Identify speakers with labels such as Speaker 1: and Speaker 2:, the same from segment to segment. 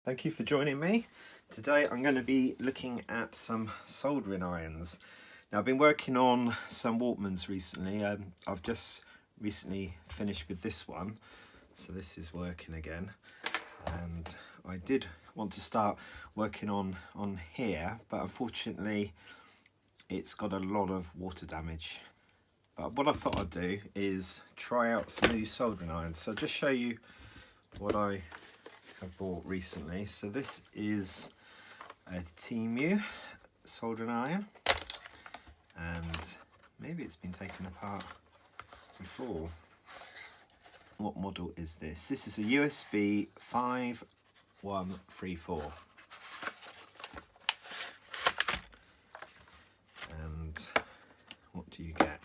Speaker 1: Thank you for joining me. Today I'm going to be looking at some soldering irons. Now I've been working on some Walkmans recently. I've just recently finished with this one, so this is working again. And I did want to start working on here, but unfortunately it's got a lot of water damage. But what I thought I'd do is try out some new soldering irons. So I'll just show you what I have bought recently. So this is a TEMU soldering iron, and maybe it's been taken apart before. What model is this? This is a USB 5134. And what do you get?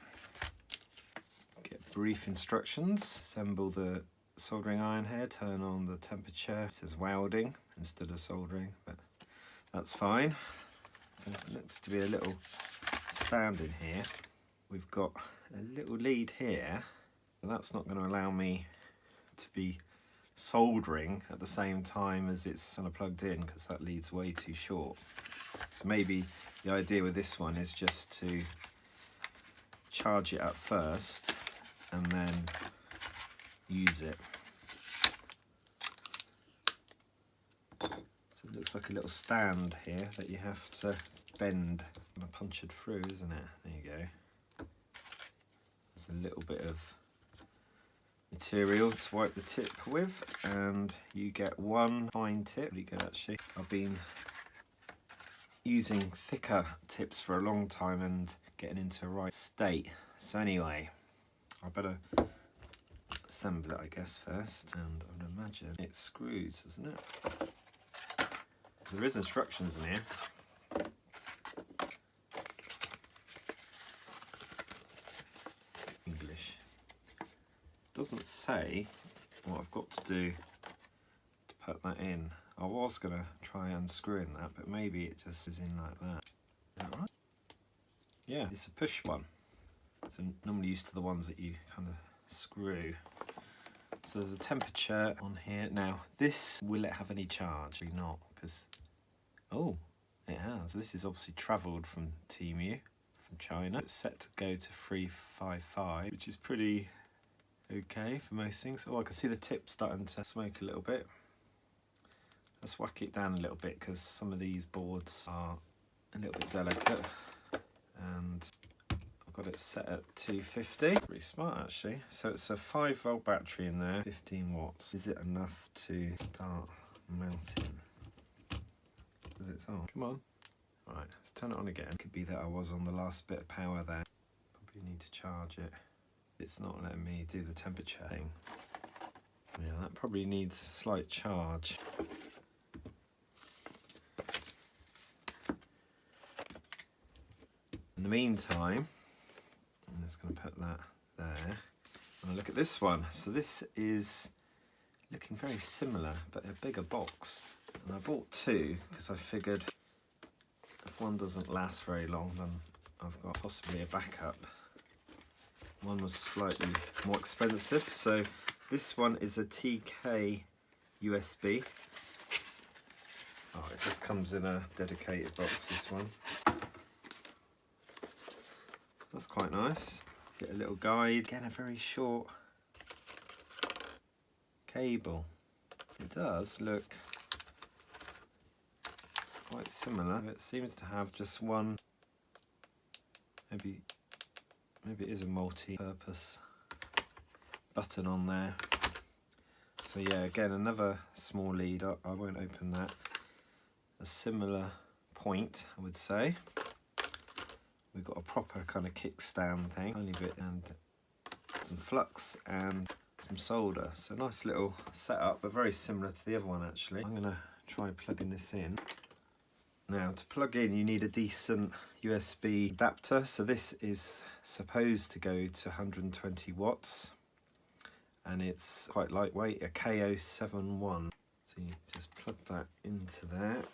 Speaker 1: Get brief instructions. Assemble the soldering iron head, turn on the temperature. It says welding instead of soldering, but that's fine. There looks to be a little stand in here. We've got a little lead here, but that's not going to allow me to be soldering at the same time as it's kind of plugged in, because that lead's way too short. So maybe the idea with this one is just to charge it up first and then use it. So it looks like a little stand here that you have to bend and punch it through, isn't it? There you go. There's a little bit of material to wipe the tip with, and you get one fine tip. Pretty good actually. I've been using thicker tips for a long time and getting into a right state. So anyway, I better assemble it, I guess, first, and I would imagine it screws, isn't it? There is instructions in here. English. Doesn't say what I've got to do to put that in. I was going to try unscrewing that, but maybe it just is in like that. Is that right? Yeah, it's a push one. So I'm normally used to the ones that you kind of screw. So there's a temperature on here. Now this, will it have any charge? Maybe not, because, oh, it has. This is obviously travelled from TEMU, from China. It's set to go to 355, which is pretty okay for most things. Oh, I can see the tip starting to smoke a little bit. Let's whack it down a little bit, because some of these boards are a little bit delicate. And I've got it set at 250. Pretty smart actually. So it's a 5-volt battery in there, 15 watts. Is it enough to start mounting? Because it's on. Come on. Right, let's turn it on again. Could be that I was on the last bit of power there. Probably need to charge it. It's not letting me do the temperature thing. Yeah, that probably needs a slight charge. In the meantime, I'm just going to put that there. And look at this one. So this is looking very similar, but a bigger box. And I bought two because I figured if one doesn't last very long, then I've got possibly a backup. One was slightly more expensive. So this one is a TK USB. Oh, it just comes in a dedicated box, this one. That's quite nice. Get a little guide. Again, a very short cable. It does look quite similar. It seems to have just one, maybe it is a multi-purpose button on there. So yeah, again, another small lead. I won't open that. A similar point, I would say. We've got a proper kind of kickstand thing, only bit, and some flux and some solder. So nice little setup, but very similar to the other one actually. I'm gonna try plugging this in. Now to plug in you need a decent USB adapter. So this is supposed to go to 120 watts and it's quite lightweight, a KO71. So you just plug that into there.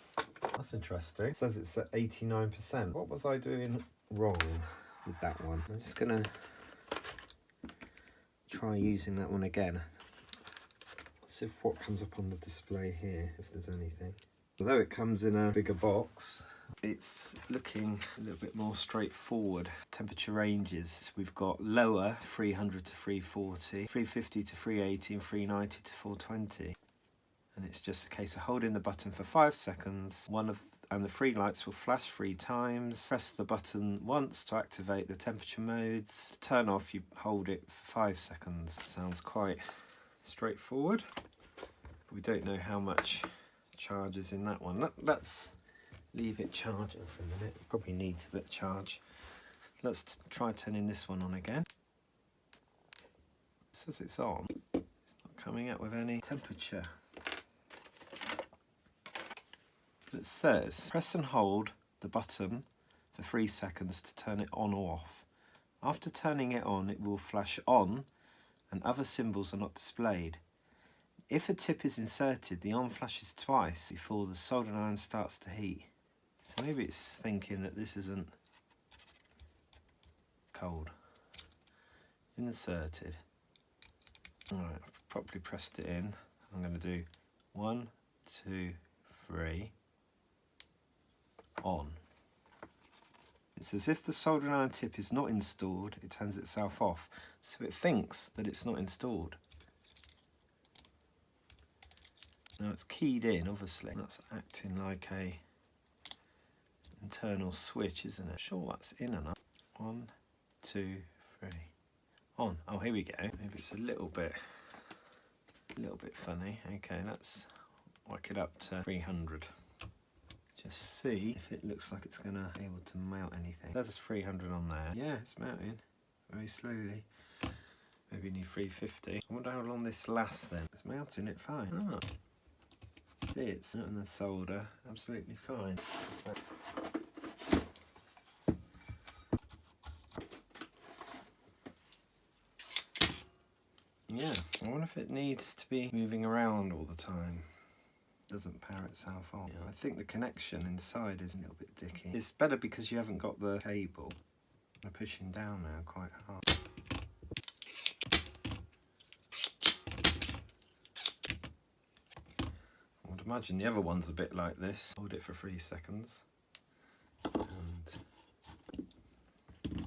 Speaker 1: That's interesting. It says it's at 89%. What was I doing wrong with that one? I'm just gonna try using that one again. see what comes up on the display here, if there's anything. Although it comes in a bigger box, it's looking a little bit more straightforward. Temperature ranges, we've got lower 300 to 340, 350 to 380 and 390 to 420. And it's just a case of holding the button for 5 seconds. And the 3 lights will flash 3 times. Press the button once to activate the temperature modes. To turn off, you hold it for 5 seconds. Sounds quite straightforward. We don't know how much charge is in that one. Let's leave it charging for a minute. It probably needs a bit of charge. Let's try turning this one on again. It says it's on. It's not coming up with any temperature. It says press and hold the button for 3 seconds to turn it on or off. After turning it on, it will flash on and other symbols are not displayed. If a tip is inserted, the on flashes twice before the soldering iron starts to heat. So maybe it's thinking that this isn't cold. Inserted. Alright, I've properly pressed it in. I'm going to do 1, 2, 3. On. It's as if the soldering iron tip is not installed, it turns itself off. So it thinks that it's not installed. Now it's keyed in, obviously. That's acting like a internal switch, isn't it? Sure, that's in enough. 1, 2, 3. On. Oh, here we go. Maybe it's a little bit funny. Okay, let's whack it up to 300. Just see if it looks like it's gonna be able to mount anything. There's 300 on there. Yeah, it's mounting very slowly. Maybe you need 350. I wonder how long this lasts then. It's mounting it fine. Oh. See, it's not in the solder. Absolutely fine. Yeah, I wonder if it needs to be moving around all the time. Doesn't power itself on. Yeah, I think the connection inside is a little bit dicky. It's better because you haven't got the cable. I'm pushing down now quite hard. I would imagine the other one's a bit like this. Hold it for 3 seconds. And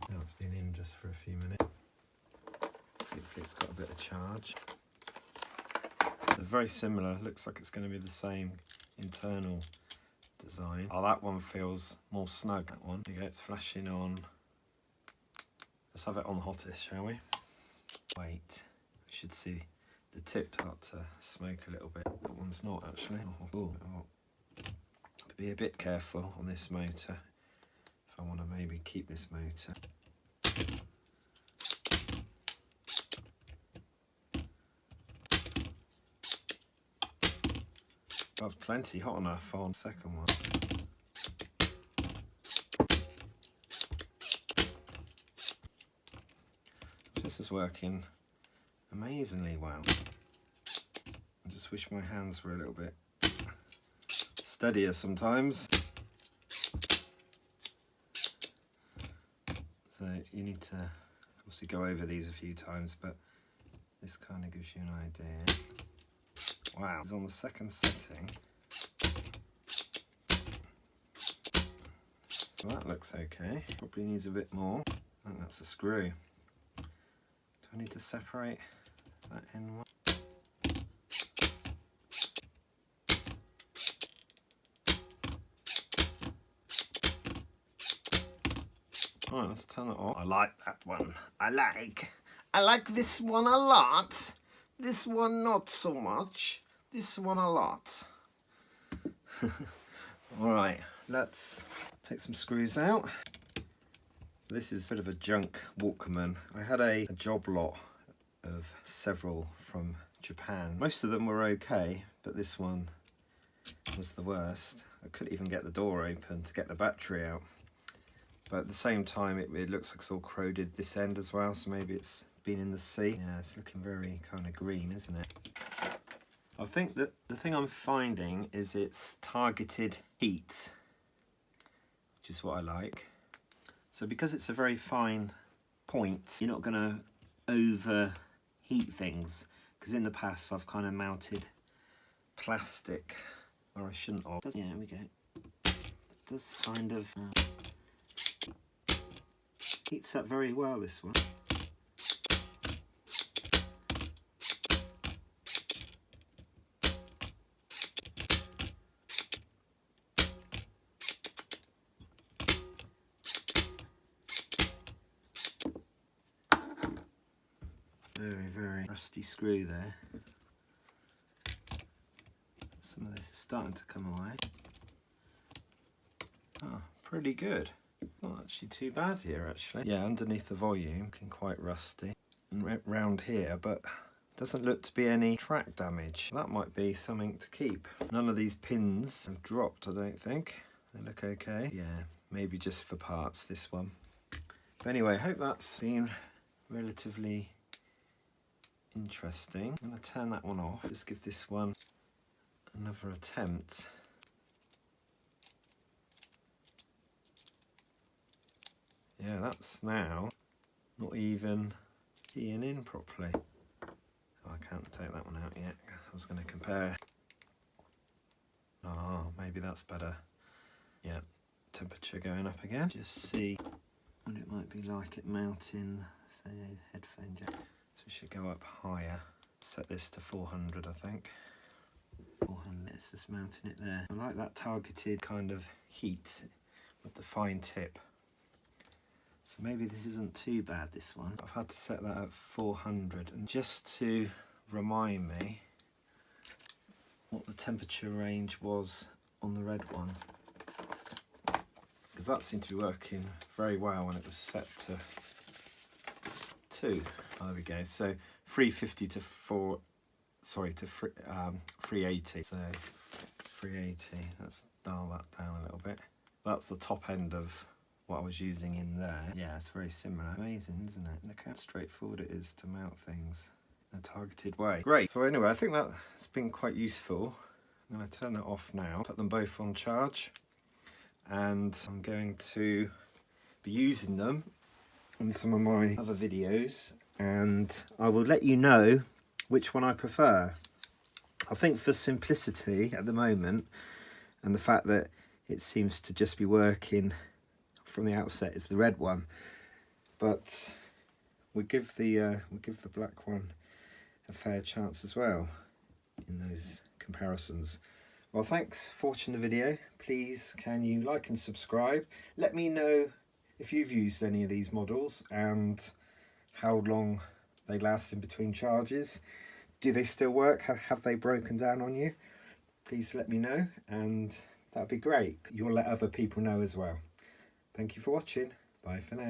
Speaker 1: now it's been in just for a few minutes. Hopefully it's got a bit of charge. They're very similar, looks like it's going to be the same internal design. Oh, that one feels more snug, that one. There you go, it's flashing on. Let's have it on the hottest, shall we? Wait, we should see the tip start to smoke a little bit. That one's not actually. Oh. Be a bit careful on this motor if I want to maybe keep this motor. That's plenty hot enough on the second one. This is working amazingly well. I just wish my hands were a little bit steadier sometimes. So you need to obviously go over these a few times, but this kind of gives you an idea. Wow, it's on the second setting. So that looks okay. Probably needs a bit more. I think that's a screw. Do I need to separate that in one? Alright, let's turn it on. I like that one. I like this one a lot. This one not so much. This one a lot. Alright, let's take some screws out. This is a bit of a junk Walkman. I had a job lot of several from Japan. Most of them were okay, but this one was the worst. I couldn't even get the door open to get the battery out. But at the same time, it looks like it's all corroded this end as well, so maybe it's been in the sea. Yeah, it's looking very kind of green, isn't it? I think that the thing I'm finding is it's targeted heat, which is what I like. So because it's a very fine point, you're not going to overheat things. because in the past I've kind of mounted plastic where I shouldn't have. Yeah, here we go. It does kind of heats up very well, this one. Very rusty screw there. Some of this is starting to come away. Oh, pretty good. Not actually too bad here, actually. Yeah, underneath the volume, can quite rusty. And round here, but doesn't look to be any track damage. That might be something to keep. None of these pins have dropped, I don't think. They look okay. Yeah, maybe just for parts, this one. But anyway, hope that's been relatively interesting. I'm going to turn that one off. Just give this one another attempt. Yeah, that's now not even keying in properly. Oh, I can't take that one out yet. I was going to compare. Oh, maybe that's better. Yeah, temperature going up again. Just see what it might be like at mounting, say, a headphone jack. So we should go up higher. Set this to 400, I think. 400, it's just mounting it there. I like that targeted kind of heat with the fine tip. So maybe this isn't too bad, this one. I've had to set that at 400. And just to remind me what the temperature range was on the red one, because that seemed to be working very well when it was set to 2. Oh, there we go. So 350 to 380. So 380. Let's dial that down a little bit. That's the top end of what I was using in there. Yeah, it's very similar. Amazing, isn't it? Look how straightforward it is to mount things in a targeted way. Great. So anyway, I think that's been quite useful. I'm going to turn that off now. Put them both on charge. And I'm going to be using them in some of my other videos, and I will let you know which one I prefer. I think for simplicity at the moment, and the fact that it seems to just be working from the outset, is the red one, but we'll give the black one a fair chance as well in those comparisons. Well, thanks for watching the video. Please can you like and subscribe. Let me know if you've used any of these models and how long they last in between charges. Do they still work? Have they broken down on you? Please let me know, and that'd be great. You'll let other people know as well. Thank you for watching. Bye for now.